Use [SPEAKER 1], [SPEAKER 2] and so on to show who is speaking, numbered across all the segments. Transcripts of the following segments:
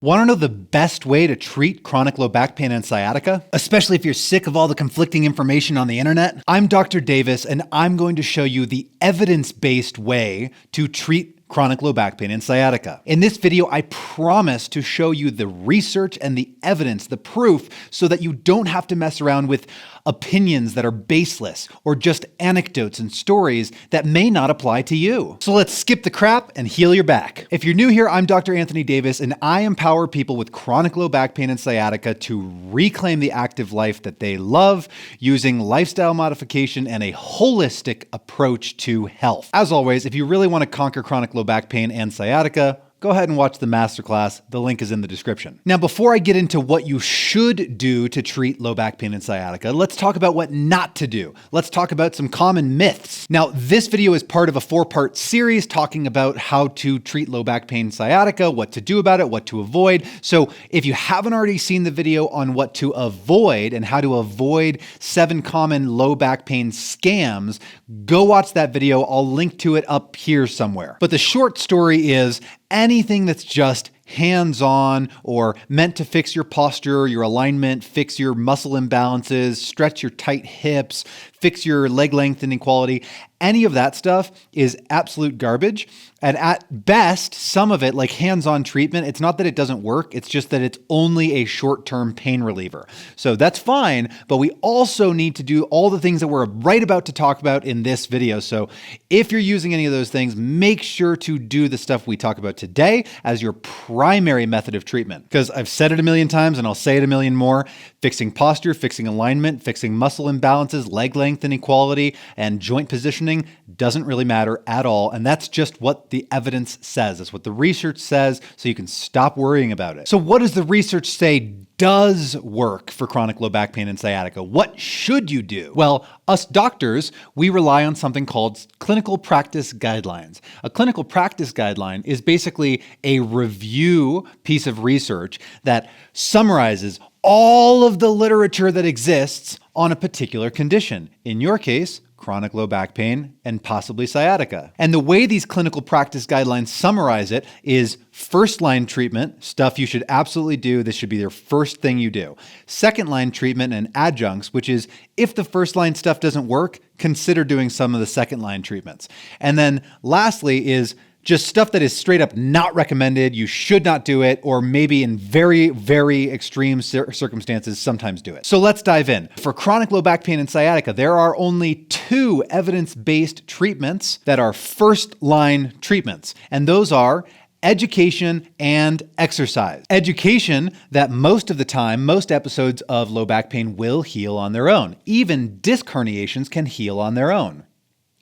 [SPEAKER 1] Want to know the best way to treat chronic low back pain and sciatica? Especially if you're sick of all the conflicting information on the internet? I'm Dr. Davis, and I'm going to show you the evidence-based way to treat chronic low back pain and sciatica. In this video, I promise to show you the research and the evidence, the proof, so that you don't have to mess around with opinions that are baseless or just anecdotes and stories that may not apply to you. So let's skip the crap and heal your back. If you're new here, I'm Dr. Anthony Davis, and I empower people with chronic low back pain and sciatica to reclaim the active life that they love using lifestyle modification and a holistic approach to health. As always, if you really want to conquer chronic low back pain and sciatica, go ahead and watch the masterclass. The link is in the description. Now, before I get into what you should do to treat low back pain and sciatica, let's talk about what not to do. Let's talk about some common myths. Now, this video is part of a 4-part series talking about how to treat low back pain and sciatica, what to do about it, what to avoid. So if you haven't already seen the video on what to avoid and how to avoid 7 common low back pain scams, go watch that video. I'll link to it up here somewhere. But the short story is, anything that's just hands-on or meant to fix your posture, your alignment, fix your muscle imbalances, stretch your tight hips, fix your leg length inequality, any of that stuff is absolute garbage. And at best, some of it, like hands-on treatment, it's not that it doesn't work, it's just that it's only a short-term pain reliever. So that's fine, but we also need to do all the things that we're right about to talk about in this video. So if you're using any of those things, make sure to do the stuff we talk about today as your primary method of treatment. Because I've said it a million times and I'll say it a million more, fixing posture, fixing alignment, fixing muscle imbalances, leg length inequality, and joint positioning doesn't really matter at all. And that's just what the evidence says. That's what the research says, so you can stop worrying about it. So what does the research say does work for chronic low back pain and sciatica? What should you do? Well, us doctors, we rely on something called clinical practice guidelines. A clinical practice guideline is basically a review piece of research that summarizes all of the literature that exists on a particular condition. In your case, chronic low back pain and possibly sciatica. And the way these clinical practice guidelines summarize it is first-line treatment, stuff you should absolutely do. This should be your first thing you do. Second-line treatment and adjuncts, which is if the first-line stuff doesn't work, consider doing some of the second-line treatments. And then lastly is just stuff that is straight up not recommended, you should not do it, or maybe in very, very extreme circumstances, sometimes do it. So let's dive in. For chronic low back pain and sciatica, there are only 2 evidence-based treatments that are first-line treatments, and those are education and exercise. Education that most of the time, most episodes of low back pain will heal on their own. Even disc herniations can heal on their own.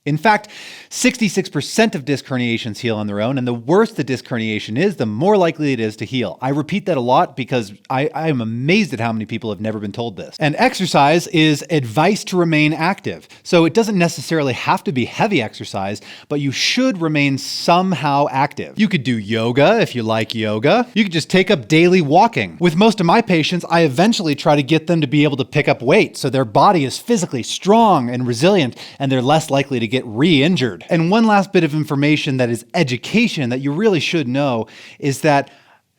[SPEAKER 1] In fact, 66% of disc herniations heal on their own, and the worse the disc herniation is, the more likely it is to heal. I repeat that a lot because I am amazed at how many people have never been told this. And exercise is advice to remain active. So it doesn't necessarily have to be heavy exercise, but you should remain somehow active. You could do yoga if you like yoga. You could just take up daily walking. With most of my patients, I eventually try to get them to be able to pick up weight so their body is physically strong and resilient, and they're less likely to get re-injured. And one last bit of information that is education that you really should know is that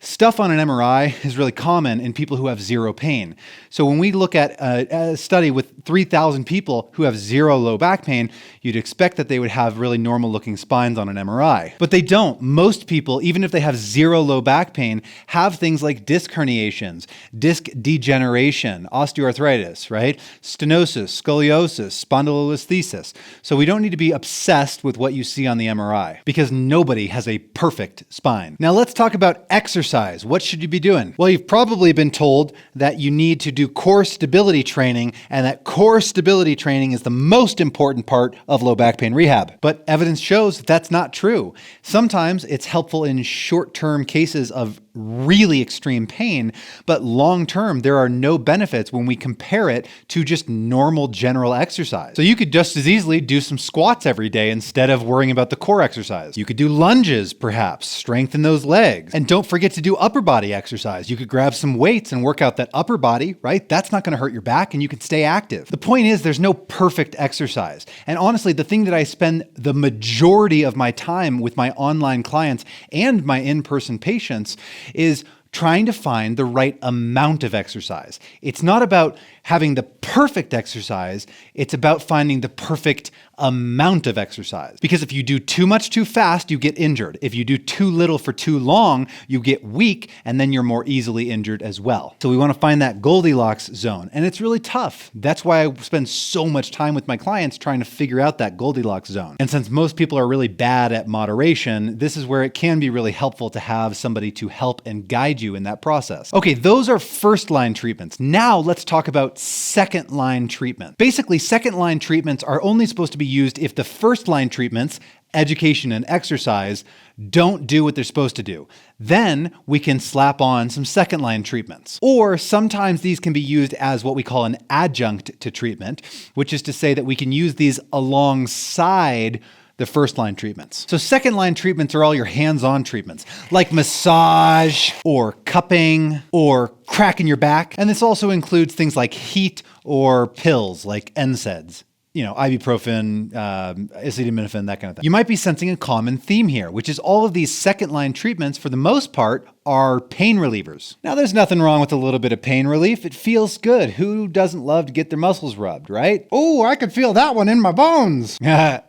[SPEAKER 1] stuff on an MRI is really common in people who have zero pain. So when we look at a study with 3,000 people who have zero low back pain, you'd expect that they would have really normal looking spines on an MRI. But they don't. Most people, even if they have zero low back pain, have things like disc herniations, disc degeneration, osteoarthritis, right? Stenosis, scoliosis, spondylolisthesis. So we don't need to be obsessed with what you see on the MRI because nobody has a perfect spine. Now let's talk about exercise. What should you be doing? Well, you've probably been told that you need to do core stability training, and that core stability training is the most important part of low back pain rehab. But evidence shows that that's not true. Sometimes it's helpful in short-term cases of really extreme pain, but long-term, there are no benefits when we compare it to just normal general exercise. So you could just as easily do some squats every day instead of worrying about the core exercise. You could do lunges, perhaps, strengthen those legs. And don't forget to do upper body exercise. You could grab some weights and work out that upper body, right? That's not going to hurt your back and you can stay active. The point is there's no perfect exercise. And honestly, the thing that I spend the majority of my time with my online clients and my in-person patients is trying to find the right amount of exercise. It's not about having the perfect exercise, it's about finding the perfect amount of exercise. Because if you do too much too fast, you get injured. If you do too little for too long, you get weak, and then you're more easily injured as well. So we want to find that Goldilocks zone, and it's really tough. That's why I spend so much time with my clients trying to figure out that Goldilocks zone. And since most people are really bad at moderation, this is where it can be really helpful to have somebody to help and guide you in that process. Okay, those are first-line treatments. Now let's talk about second-line treatment. Basically, second-line treatments are only supposed to be used if the first-line treatments, education and exercise, don't do what they're supposed to do. Then we can slap on some second-line treatments. Or sometimes these can be used as what we call an adjunct to treatment, which is to say that we can use these alongside the first-line treatments. So second-line treatments are all your hands-on treatments, like massage or cupping or cracking your back. And this also includes things like heat or pills like NSAIDs. Ibuprofen, acetaminophen, that kind of thing. You might be sensing a common theme here, which is all of these second-line treatments, for the most part, are pain relievers. Now, there's nothing wrong with a little bit of pain relief. It feels good. Who doesn't love to get their muscles rubbed, right? Oh, I could feel that one in my bones. Okay.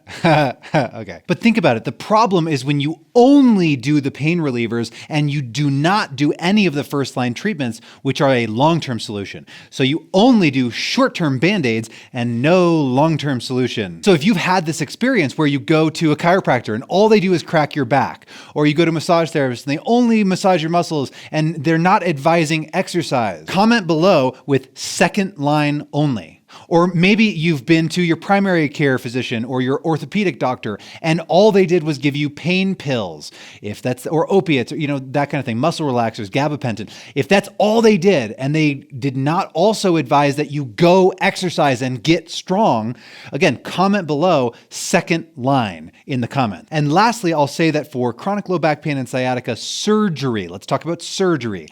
[SPEAKER 1] But think about it. The problem is when you only do the pain relievers and you do not do any of the first-line treatments, which are a long-term solution. So you only do short-term Band-Aids and no long-term solution. So if you've had this experience where you go to a chiropractor and all they do is crack your back, or you go to a massage therapist and they only massage your muscles and they're not advising exercise, comment below with second line only. Or maybe you've been to your primary care physician or your orthopedic doctor and all they did was give you pain pills, or opiates, or, that kind of thing, muscle relaxers, gabapentin. If that's all they did and they did not also advise that you go exercise and get strong, again, comment below second line in the comment. And lastly, I'll say that for chronic low back pain and sciatica, surgery, let's talk about surgery.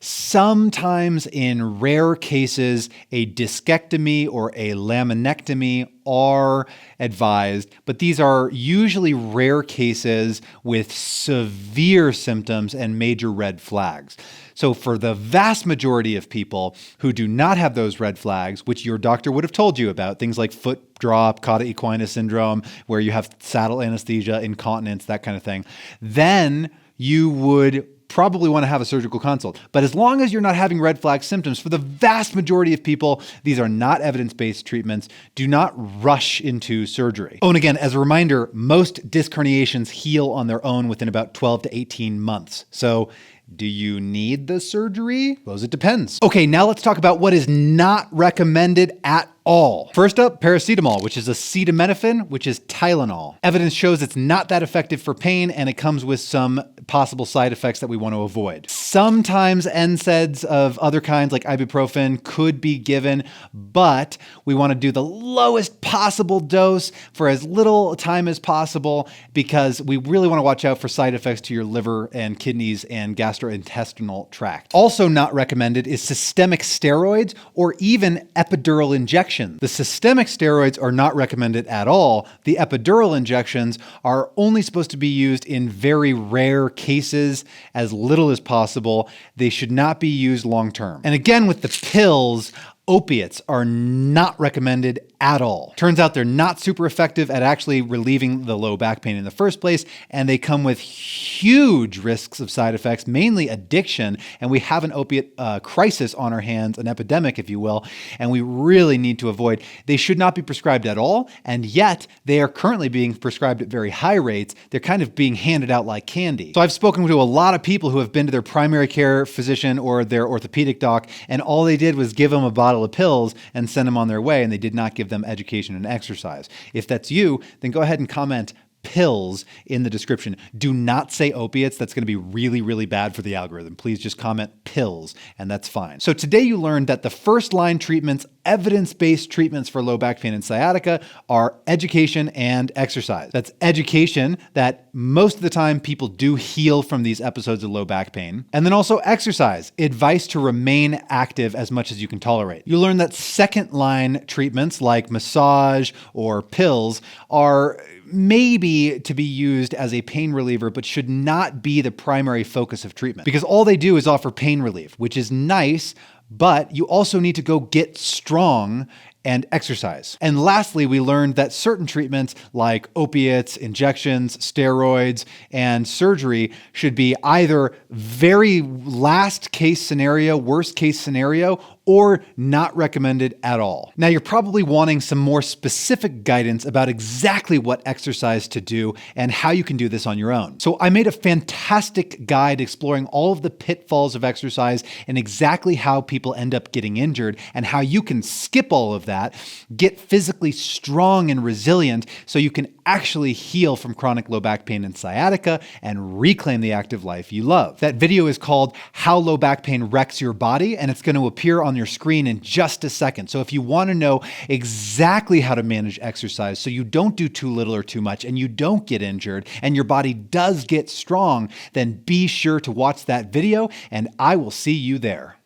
[SPEAKER 1] Sometimes in rare cases, a discectomy or a laminectomy are advised, but these are usually rare cases with severe symptoms and major red flags. So for the vast majority of people who do not have those red flags, which your doctor would have told you about, things like foot drop, cauda equina syndrome, where you have saddle anesthesia, incontinence, that kind of thing, then you would probably want to have a surgical consult. But as long as you're not having red flag symptoms, for the vast majority of people, these are not evidence-based treatments. Do not rush into surgery. Oh, and again, as a reminder, most disc herniations heal on their own within about 12 to 18 months. So do you need the surgery? Well, it depends. Okay, now let's talk about what is not recommended at all. First up, paracetamol, which is acetaminophen, which is Tylenol. Evidence shows it's not that effective for pain, and it comes with some possible side effects that we want to avoid. Sometimes NSAIDs of other kinds like ibuprofen could be given, but we want to do the lowest possible dose for as little time as possible because we really want to watch out for side effects to your liver and kidneys and gastrointestinal tract. Also not recommended is systemic steroids or even epidural injections. The systemic steroids are not recommended at all. The epidural injections are only supposed to be used in very rare cases, as little as possible. They should not be used long term. And again, with the pills, opiates are not recommended at all. Turns out they're not super effective at actually relieving the low back pain in the first place, and they come with huge risks of side effects, mainly addiction, and we have an opiate crisis on our hands, an epidemic, if you will, and we really need to avoid. They should not be prescribed at all, and yet they are currently being prescribed at very high rates. They're kind of being handed out like candy. So I've spoken to a lot of people who have been to their primary care physician or their orthopedic doc, and all they did was give them a bottle of pills and send them on their way, and they did not give them education and exercise. If that's you, then go ahead and comment pills in the description. Do not say opiates. That's going to be really, really bad for the algorithm. Please just comment pills, and that's fine. So today you learned that the first line treatments, evidence-based treatments for low back pain and sciatica, are education and exercise. That's education that most of the time people do heal from these episodes of low back pain. And then also exercise, advice to remain active as much as you can tolerate. You learn that second line treatments like massage or pills are maybe to be used as a pain reliever, but should not be the primary focus of treatment. Because all they do is offer pain relief, which is nice, but you also need to go get strong and exercise. And lastly, we learned that certain treatments like opiates, injections, steroids, and surgery should be either very last case scenario, worst case scenario, or not recommended at all. Now, you're probably wanting some more specific guidance about exactly what exercise to do and how you can do this on your own. So I made a fantastic guide exploring all of the pitfalls of exercise and exactly how people end up getting injured and how you can skip all of that, get physically strong and resilient so you can actually heal from chronic low back pain and sciatica and reclaim the active life you love. That video is called How Low Back Pain Wrecks Your Body, and it's going to appear on your screen in just a second. So if you want to know exactly how to manage exercise so you don't do too little or too much and you don't get injured and your body does get strong, then be sure to watch that video and I will see you there.